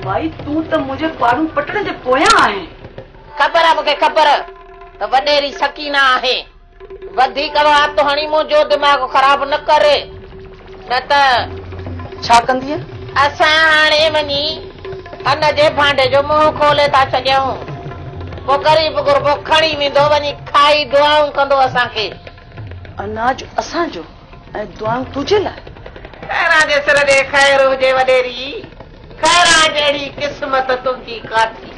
भाई तू तो मुझे पारू पटण जे पोयां आहे। खबर है मुझे खबर तो वडेरी सकीना है वधिक बात तो हणी मुझो दिमाग खराब न करे न त छा कंदी है? असा हाणे वनी अन जे भांडे जो मुंह खोले ता छजऊं वो गरीब गुरबो खणी विंदो वनी खाई दुआऊं कंदो असा के। अनाज असा जो ए दुआऊं तुझे ला। खैरा जे सिर दे खैर हुजे वडेरी खैरा जेड़ी किस्मत तुंजी काथी।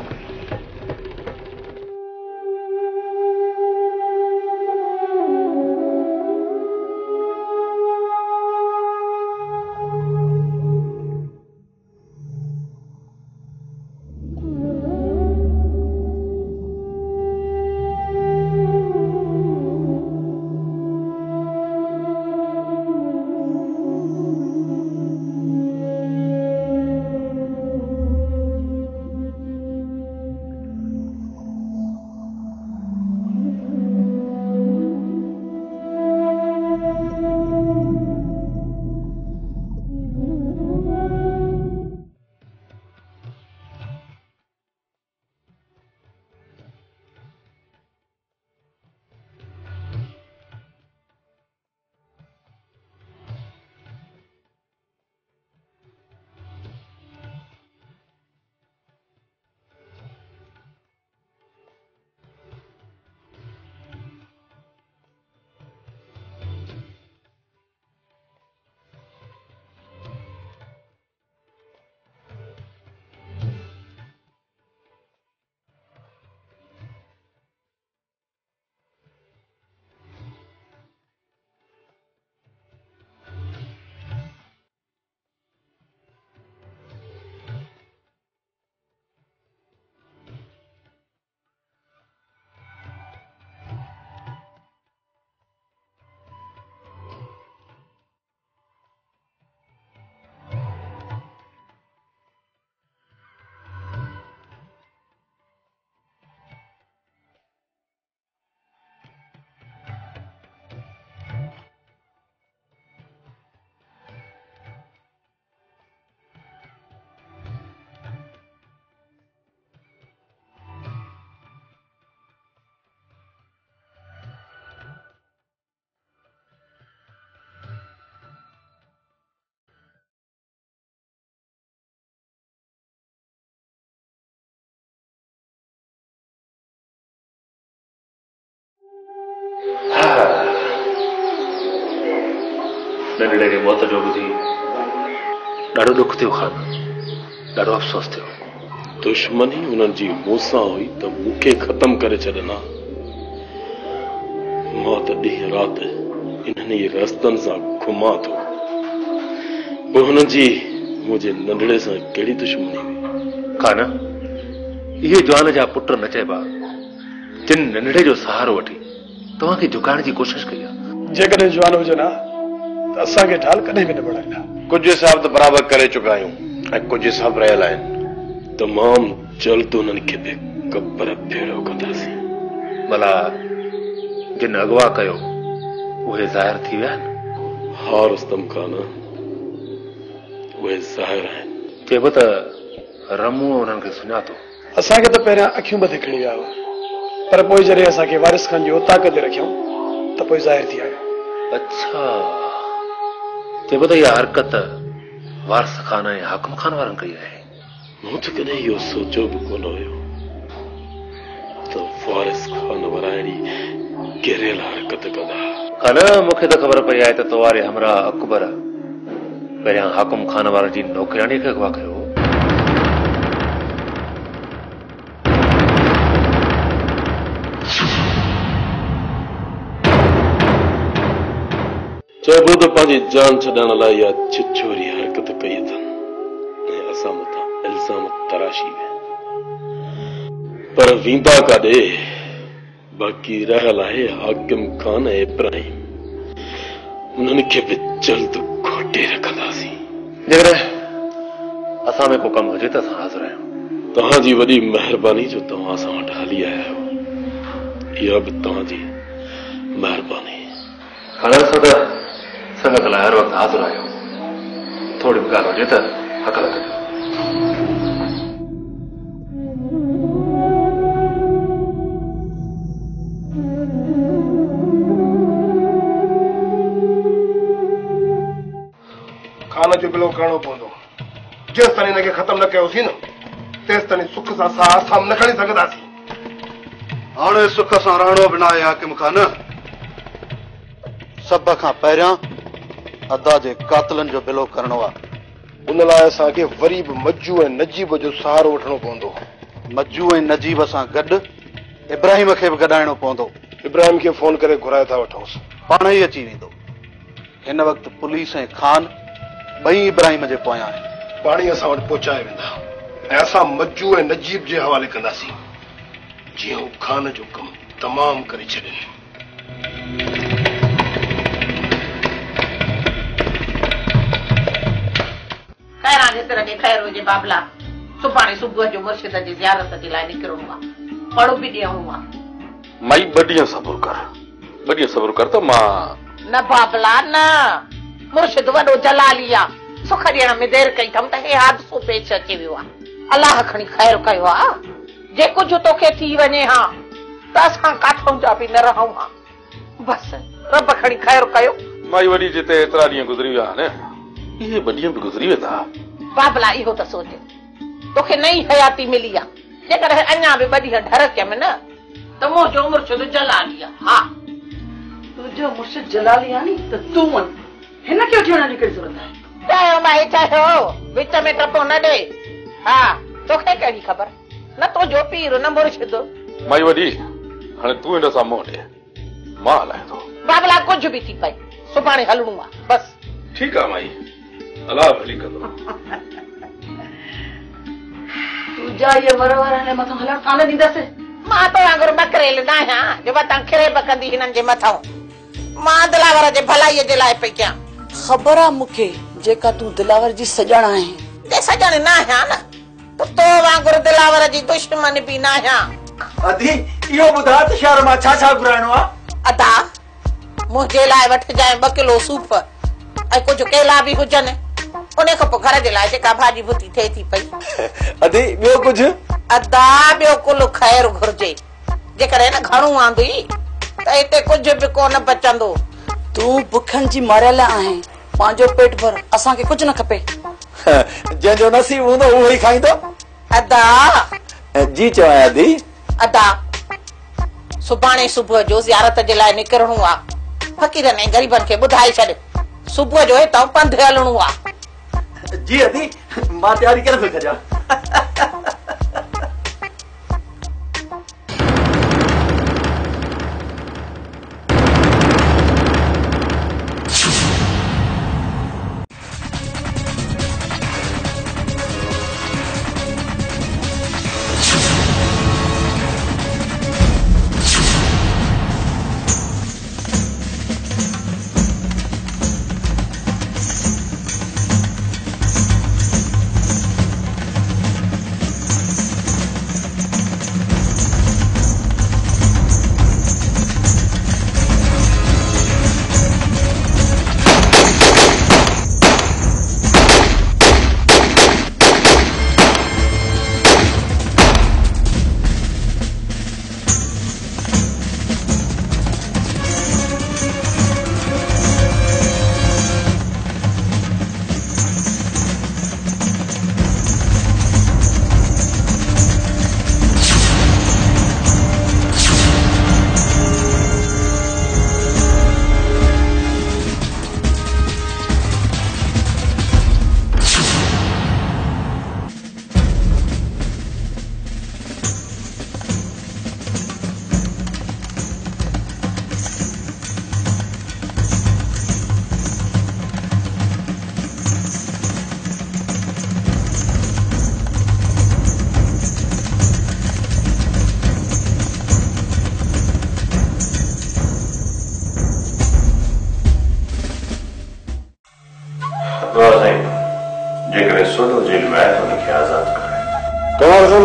नंढड़े के मौत जो ॿुधी ॾाढो दुख थियो खान, ॾाढो अफ़सोस थियो। दुश्मनी उन्हनि जी मूंसां हुई त मूंखे ख़त्म करे छॾना। मां त ॾींहुं राति इन्हनि रस्तनि सां घुमां थो। पोइ हुननि जी मुंहिंजे नंढड़े सां कहिड़ी दुश्मनी हुई? खान इहे जवान जा पुट न चइबा जिन नंढड़े जो सहारो वठी तव्हांखे झुकाइण जी कोशिश कई आहे। जेकॾहिं जवान हुजे न त असांखे ढाल कॾहिं बि न बढ़ाईंदा। कुझु हिसाब त बराबरि करे चुका आहियूं ऐं कुझु हिसाब रहियल आहिनि। तमामु जल्द उन्हनि खे बि कबर फेड़ो कंदासीं। भला जिन अगवा कयो उहे ज़ाहिर थी विया आहिनि? हा रुस्तम खान, उहे ज़ाहिर आहिनि। चइबो त रमू उन्हनि खे सुञातो। असांखे त पहिरियां अखियूं बंदि खणी विया हुआ, पर पोइ जॾहिं असांखे वारिस खान जो ताक़त रखियऊं त पोइ ज़ाहिर थी आयो। अच्छा, चइबो त इहा हरकत वारिस खान ऐं हाकिम खान वारनि कई आहे। मूं त कॾहिं इहो सोचियो बि कोन हुयो त वारिस खान वारा अहिड़ी किरियल हरकत कंदा। खान मूंखे त ख़बर पई आहे त तवारे हमरा अकबर पहिरियां हाकिम खान वारनि जी नौकराणी खे अगवा कयो। चइबो त पंहिंजी जान छॾण लाइ इहा छिछोरी हरकत कई अथनि ऐं असां मथां इल्ज़ाम तराशी विया। पर वेंदा काॾे? बाक़ी रहियल आहे हाकिम खान ऐं इब्राहिम। उन्हनि खे बि जल्द घोटे रखंदासीं। जेकॾहिं असां में को कमु हुजे त असां हाज़िर आहियूं। तव्हांजी वॾी महिरबानी जो तव्हां असां वटि हली आया आहियो। इहा बि तव्हांजी महिरबानी। खान असां त संगत लाइ हर वक़्तु हाज़िर आहियूं। थोरी बि ॻाल्हि हुजे त हक़ लॻंदो। खान जो बिलो करणो पवंदो। जेसि ताईं हिनखे ख़तमु न कयोसीं न तेसि ताईं सुख सां साह आसाम न खणी सघंदासीं। हाणे सुख सां रहणो बि न आहे हाकिम खान। सभ खां पहिरियां अदा जे कातिलनि जो बिलो करणो आहे। उन लाइ असांखे वरी बि मज्जू ऐं नजीब जो सहारो वठणो पवंदो। मज्जू ऐं नजीब सां गॾु इब्राहिम खे बि गॾाइणो पवंदो। इब्राहिम खे फोन करे घुराए था वठूंसि, पाण ई अची वेंदो। हिन वक़्तु पुलिस ऐं खान ॿई इब्राहिम जे पोयां आहिनि। पाणी असां वटि पहुचाए वेंदा ऐं असां मज्जू ऐं नजीब जे हवाले कंदासीं जीअं हू खान जो कमु तमामु करे छॾनि। खैरां जेतिरे ॾे ख़ैर हुजे बाबला। सुभाणे सुबुह जो मुर्शिद जी ज़ियारत जे लाइ निकिरणो आहे। पढ़ो बि ॾियणो आहे। माई 2 ॾींहं सब्र कर, 2 ॾींहं सब्र कर त मां। न बाबला न, मुर्शिद वॾो जलाली आहे। सुख ॾियण में देरि कई अथमि त हे हादसो पेश अची वियो आहे। अलाह खणी ख़ैर कयो आहे। जे कुझु तोखे थी वञे हा त असां काथऊं जा बि न रहूं हा। बसि रब खणी ख़ैर कयो। माई वॾी जिते एतिरा ॾींहं गुज़री विया आहिनि, इहे 2 ॾींहं बि गुज़री वेंदा। बाबला इहो त सोच, तोखे नई हयाती मिली आहे। जेकर अञा बि 2 ॾींहं ढरकियमि न त मुंहिंजो मुर्शिद जलाली आहे। हा तुंहिंजो मुर्शिद जलाली आहे नी त तूं वञ, हिन खे वठी वञण जी कहिड़ी ज़रूरत आहे? चयो माई चयो, विच में टपो न ॾे। हा तोखे कहिड़ी ख़बर, न तुंहिंजो पीर न मुर्शिद। माई वॾी हाणे तूं हिन सां मुंहुं ॾे, मां हलायां थो। बाबला कुझु बि थी पई, सुभाणे हलणो आहे बसि। ठीकु आहे माई, अलाह भली कंदो। तुंहिंजा इहे वरवर हिन मथां हलण कान ॾींदसि। मां तो वांगुरु बकरेल न आहियां जो वतां खिरे बकंदी हिननि जे मथां। मां दिलावर जे भलाईअ जे लाइ पई कयां। ख़बर आहे मूंखे जेका तूं दिलावर जी सॼण आहे। ते सॼण न आहियां न त तो वांगुरु दिलावर जी दुश्मन बि न आहियां। अदी इहो ॿुधा त शहर मां छा घुराइणो आहे? अदा मुंहिंजे लाइ वठिजांइ 2 किलो सूफ ऐं कुझु केला बि हुजनि। उन खां पोइ घर जे लाइ जेका भाॼी भुती थिए थी पई। अदी ॿियो कुझु? अदा ॿियो कुल ख़ैर घुर्जे। जेकर न घणो आंदी त हिते कुझु बि कोन बचंदो। तूं बुखनि जी मरियल आहीं, पंहिंजो पेट भर, असांखे कुझु न खपे। जंहिंजो नसीब हूंदो उहो ई खाईंदो। अदा जी चवां अदी। अदा सुभाणे सुबुह जो ज़ियारत जे लाइ निकिरणो आहे। फ़क़ीरनि ऐं ग़रीबनि खे ॿुधाए छॾ, सुबुह जो हितां पंधु हलणो आहे। जी अदी मां तयारी करे थो छॾियां।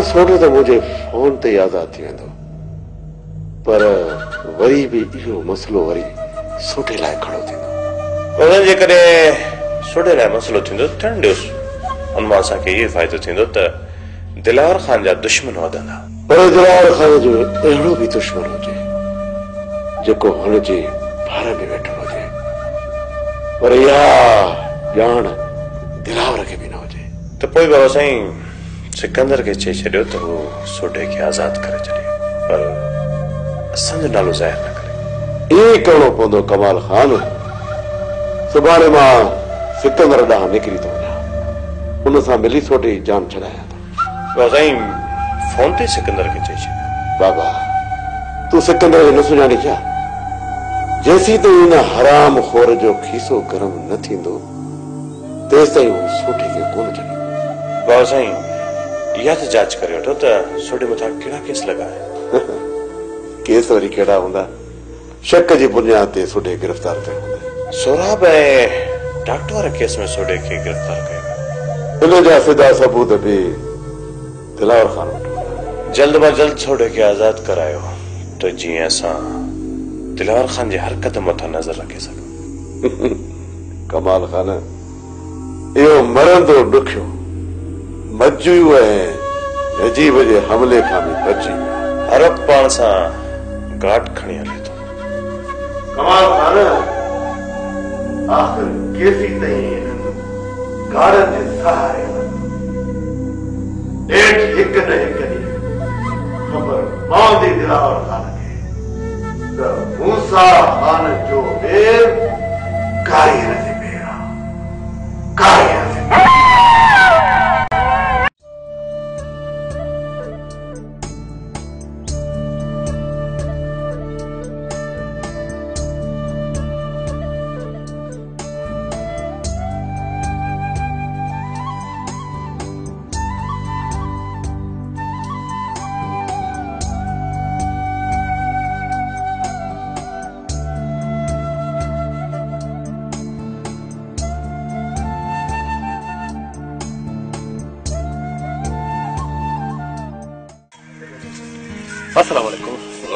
सोचो तो मुझे फोन ते आजाद थी वेंदो, पर वरी भी इहो मसलो वरी सोटे लाइ खड़ो थींदो। जेकॾहिं सोटे लाइ मसलो थींदो थियण ॾियोसि, हुनमां असांखे इहो फ़ाइदो थींदो त दिलावर ख़ान जा दुश्मन वधंदा। पर दिलावर ख़ान जो अहिड़ो बि दुश्मन हुजे जेको हुन जे भार में वेठो हुजे, पर इहा ॼाण खे बि न हुजे। तो पोइ बाबा साईं सिकंदर खे चई छॾियो त हू सोढे खे आज़ाद करे छॾे, पर असांजो नालो ज़ाहिर न करे। ईअं करिणो पवंदो कमाल खान। सुभाणे मां सिकंदर ॾांहुं निकिरी थो वञा, उन सां मिली सोढे जी जान छॾायां थो। बाबा साईं फोन ते सिकंदर खे चई छॾियो। बाबा तूं सिकंदर खे न सुञाणी छा? जेसीं ताईं हिन हराम खोर जो खीसो गरम न थींदो तेसि ताईं हू सोढे खे कोन छॾींदो। बाबा साईं इहा त जांच करे वठो त सोढे मथां कहिड़ा केस लॻा आहिनि। केस वरी कहिड़ा हूंदा? शक जी बुनियाद ते सोढे गिरफ़्तार थियो हूंदा। सोराब ऐं डॉक्टर वारे केस में सोढे खे गिरफ़्तार कयो। हिन जा सिधा सबूत बि दिलावर खान वटि। जल्द मां जल्द सोढे खे आज़ाद करायो त जीअं असां दिलावर खान जी हरकत मथां नज़र रखे सघूं। कमाल खान इहो मरंदो ॾुखियो मज्जू ऐं नजीब जे हमले खां बि बची अरब पाण सां घाट खणी हले थो। कमाल खान आख़िर केसी ताईं गाड़नि जे सहारे हेठि हिकु न हिकु ॾींहुं ख़बर पवंदी दिलावर खान खे त मूसा खान जो ॿेर कारीअ जे ॿेर आहे। कारीअ जे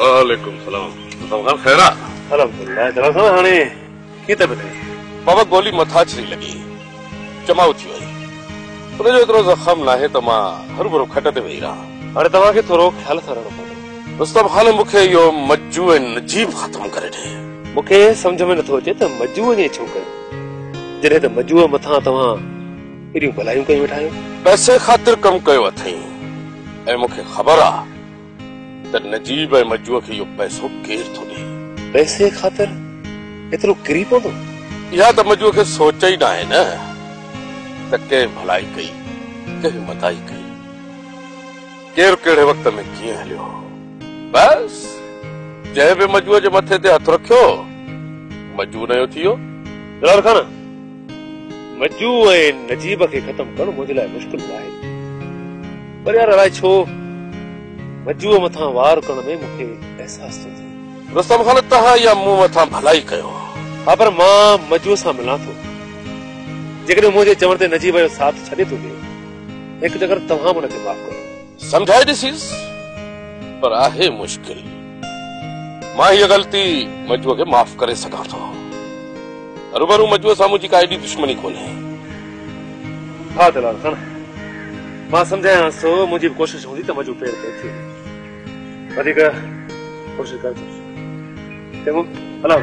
वालेकुम सलाम। खैरा? अल्हम्दुलिल्लाह। जनाब साहब हाणे कीअं तबियत आहे? बाबा गोली मथाछरी लॻी, चमाउ थी वई। उनजो एतिरो ज़ख़म नाहे त मां हरू भरू खट ते वेही रहां। हाणे तव्हांखे थोरो ख्याल सां रहणो पवंदो। रुस्तम हाणे मूंखे इहो मज्जू ऐं नजीब ख़तम करे ॾे। मूंखे सम्झ में नथो अचे त मज्जूअ जे छो कयो, जॾहिं त मज्जूअ मथां तव्हां एॾियूं भलायूं कयूं वेठा आहियो। पैसे ख़ातिर कमु कयो अथई ऐं मूंखे ख़बर आहे त नजीब ऐं मज्जूअ खे इहो पैसो केरु थो ॾे। पैसे ख़ातिर एतिरो किरी पवंदो? इहा त मज्जूअ खे सोच ई न आहे न त कंहिं भलाई कई कंहिं मदाई कई, केरु कहिड़े वक़्त में कीअं हलियो। बस जंहिं बि मज्जूअ जे मथे ते हथ रखियो मज्जू नयो थी वियो। दिलावर खान मज्जू ऐं नजीब खे ख़तम करणु मुंहिंजे लाइ मुश्किल आहे, पर यार अलाए छो मज्जूअ मथां वार करण में मूंखे अहसास थो थिए। रुस्तम खान तव्हां इहा मूं मथां भलाई कयो। हा पर मां मज्जूअ सां मिलां थो, जेकॾहिं मुंहिंजे चवण ते नजीब जो साथ छॾे थो ॾे, हिकु चकर तव्हां हुनखे माफ़ करो। समझाए ॾिसीस, पर आहे मुश्किल। मां हीअ ग़लती मज्जूअ खे माफ़ करे सघां थो। रूबरू मज्जूअ सां मुंहिंजी का एॾी दुश्मनी कोन्हे। हा दिलावर खान मां सम्झायांसि थो, मुंहिंजी बि कोशिशि हूंदी त मज्जू पेर ते अची वधीक कोशिशि करे थो। चङो हलो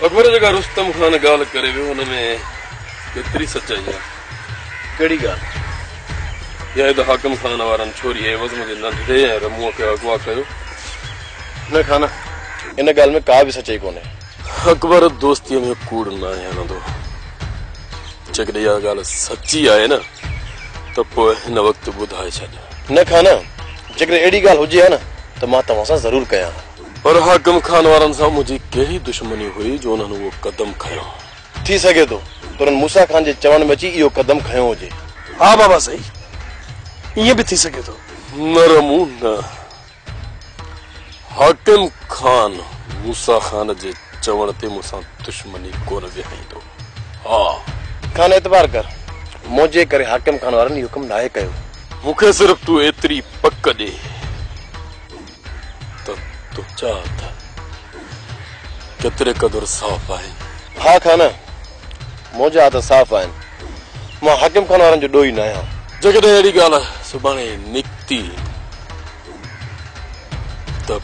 अकबर जेका रुस्तम खान ॻाल्हि करे वियो हुन में केतिरी सचाई आहे? कहिड़ी ॻाल्हि? इहा त हाकिम खान वारनि छोरी एवज़ में नंढड़े ऐं रमुअ खे अगवा कयो। न खाना इन ॻाल्हि में का बि सचाई कोन्हे। अकबर दोस्तीअ में कूड़ न हणंदो। जेकॾहिं इहा ॻाल्हि सची आहे न त पोइ हिन वक़्तु ॿुधाए छॾ। न खाना जेकॾहिं अहिड़ी ॻाल्हि हुजे हा न त मां तव्हां सां ज़रूरु कयां। पर हाकिम खान वारनि सां मुंहिंजी कहिड़ी दुश्मनी हुई जो उन्हनि उहो कदम खयो? थी सघे थो तुरनि मूसा खान जे चवण में अची इहो कदम खयो हुजे। हा बाबा सही, ईअं बि थी सघे थो। न रमू न, हाकिम खान मूसा खान जे चवण ते मूंसां दुश्मनी कोन विहाईंदो। हा खान एतबार कर, मुंहिंजे करे हाकिम खान वारनि इहो कमु नाहे कयो। मूंखे सिर्फ़ तूं एतिरी पक ॾे त तुंहिंजा हथ केतिरे क़दुरु साफ़ आहिनि। हा खान मुंहिंजा हथ साफ़ आहिनि, मां हाकिम खान वारनि जो ॾोही न आहियां। जेकॾहिं अहिड़ी ॻाल्हि सुभाणे निकिती त तो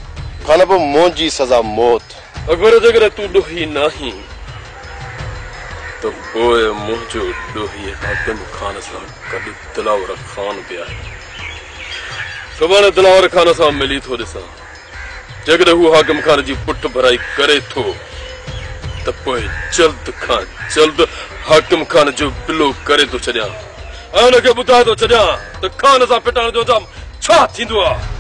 खाना पोइ मुंहिंजी सज़ा मौत। अगर जेकर तूं ॾोही नहीं तो पोइ मुंहिंजो ॾोही हाकिम खान सां गॾु दिलावर खान बि आहे। सुभाणे दिलावर खान सां मिली थो ॾिसां। जेकॾहिं हू हाकिम खान जी पुठ भराई करे थो त पोइ जल्द खां जल्द हाकिम खान जो बिलो करे थो छॾियां ऐं हुनखे ॿुधाए थो छॾियां त खान सां पिटाइण जो अंजाम छा थींदो आहे।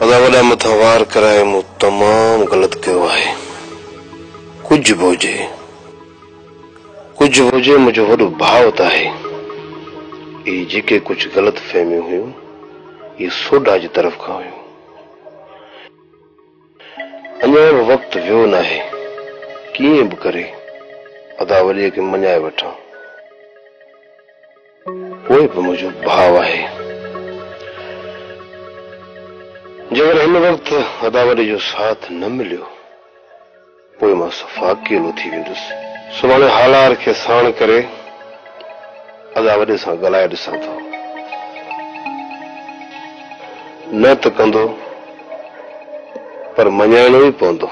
अदा वॾा मथां वार कराए मूं तमामु ग़लति कयो आहे। कुझु बि हुजे मुंहिंजो वॾो भाउ त आहे। इहे जेके कुझु ग़लति फहमियूं हुयूं इहे सोडा जी तरफ़ खां हुयूं। अञा बि वक़्तु वियो न आहे। कीअं बि करे अदा वॾीअ खे मञाए वठां। उहे बि मुंहिंजो भाउ आहे। जेकर हिन वक़्तु अदा वॾे जो साथ न मिलियो पोइ मां सफ़ा अकेलो थी वेंदुसि। सुभाणे हालार खे साण करे अदा वॾे सां ॻाल्हाए ॾिसां थो। न त कंदो पर मञाइणो ई पवंदो।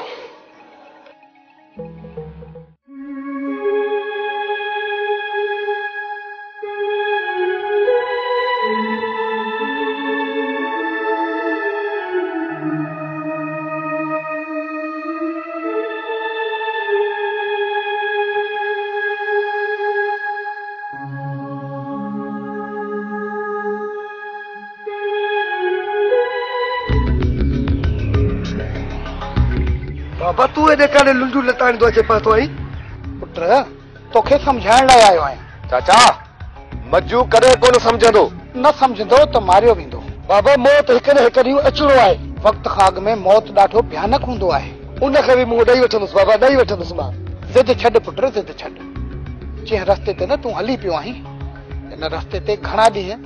बाबा तू एॾे काॾे लुंडू लताणी थो अचे पातो आई। पुट तोखे सम्झाइण लाइ आयो आहियां। चाचा मजू कॾहिं कोन सम्झंदो। न सम्झंदो त मारियो वेंदो। बाबा मौत हिकु न हिकु ॾींहुं अचिणो आहे। वक़्तु खां अॻु में मौत ॾाढो भयानक हूंदो आहे। उनखे बि मूं ॾेई वठंदुसि बाबा, ॾेई वठंदुसि मां। ज़िद छॾ पुट, ज़िद छॾ। जंहिं रस्ते ते न तूं हली पियो आहीं इन रस्ते ते घणा ॾींहं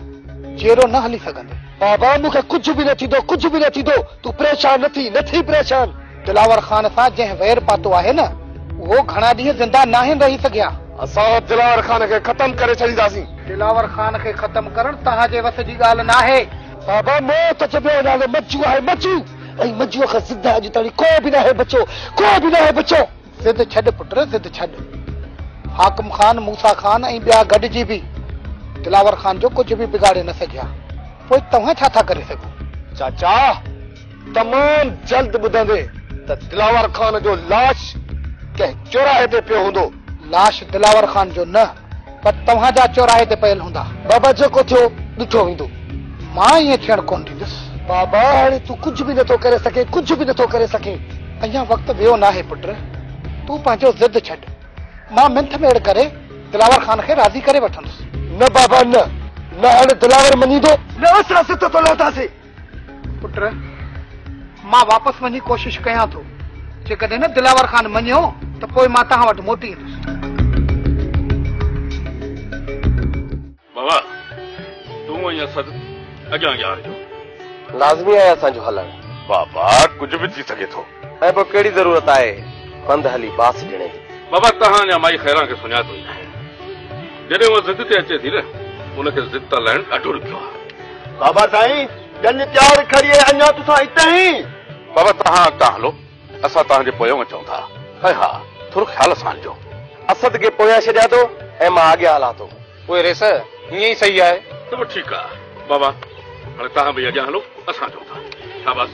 जहिड़ो न हली सघंदे। बाबा मूंखे कुझु बि न थींदो, कुझु बि न थींदो। तूं परेशान न थी परेशान। दिलावर खान सां जंहिं वैर पातो आहे न उहो घणा ॾींहं ज़िंदा नाहिनि रही सघिया। असां दिलावर खान खे ख़तम करे छॾींदासीं। दिलावर खान खे ख़तम करणु तव्हांजे वस जी ॻाल्हि न आहे। बाबा मौत जो नालो मजू आहे, मजू। ऐं मजूअ खां सिधा अॼु ताईं को बि न आहे बचो, को बि न आहे बचो। ज़िद छॾ पुट, ज़िद छॾ। हाकिम खान, मूसा खान ऐं ॿिया गॾिजी बि दिलावर खान जो कुझु बि बिगाड़े न सघिया। पोइ तव्हां छा था करे सघो? चाचा तमामु जल्द ॿुधंदे त दिलावर खान जो लाश कंहिं चौराहे ते पियो हूंदो। लाश दिलावर खान जो न पर तव्हांजा चौराहे ते पियल हूंदा। बाबा जेको थियो ॾिठो वेंदो। मां ईअं थियणु कोन ॾींदुसि। बाबा हाणे तूं कुझु बि नथो करे सघे, कुझु बि नथो करे सघे। अञा वक़्तु वियो न आहे पुट। तूं पंहिंजो ज़िद छॾ। मां मिंथ मेड़ करे दिलावर खान खे राज़ी करे वठंदुसि। न बाबा न हाणे दिलावर मञींदो न। असां सित तो लहंदासीं। पुट मां वापसि वञी कोशिशि कयां थो। जेकॾहिं न दिलावर खान मञियो त पोइ मां तव्हां वटि मोटी ईंदुसि। बाबा तूं अञा सद अॻियां यार जो लाज़मी आहे असांजो हलणु। बाबा कुझु बि थी सघे थो। ऐं पोइ कहिड़ी ज़रूरत आहे पंधु हली बास ॾियण जी। बाबा तव्हां अञा माई ख़ैरां खे सुञातो ई नाहे। जॾहिं उहा ज़िद ते अचे थी न उनखे ज़िद तां लहण ॾाढो ॾुखियो आहे। बाबा साईं जन तयार खड़ी है अञा तुसां हिते ई। बाबा तव्हां अॻितां हलो, असां तव्हांजे पोयों अचूं था। ऐं हा थोरो ख़्याल सां हलिजो। असद खे पोयां छॾियां थो ऐं मां अॻियां हलां थो। पोइ रेस हीअं ई सही आहे। चलो ठीकु आहे बाबा, हाणे तव्हां बि अॻियां हलो, असां अचूं था। शाबाश।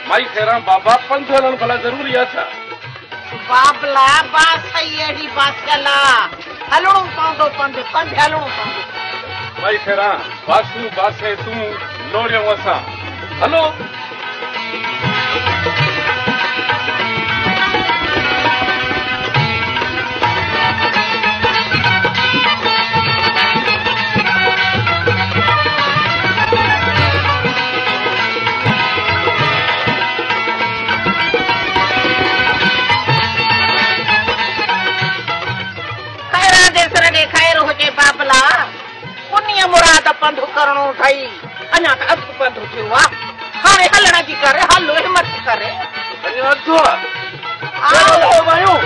माई ख़ैरां बाबा पंधु हलणु भला ज़रूरी आहे छा? बाबला बास अहिड़ी बासला हलणो पवंदो, पंधु हलणो पवंदो। माई ख़ैरां बासूं बासे तूं लोड़ियूं असां हलो। करणो अथई अञा त अधु पंधु थियो आहे हाणे हलण जी करे हलो हिमत करे हलो भाइयों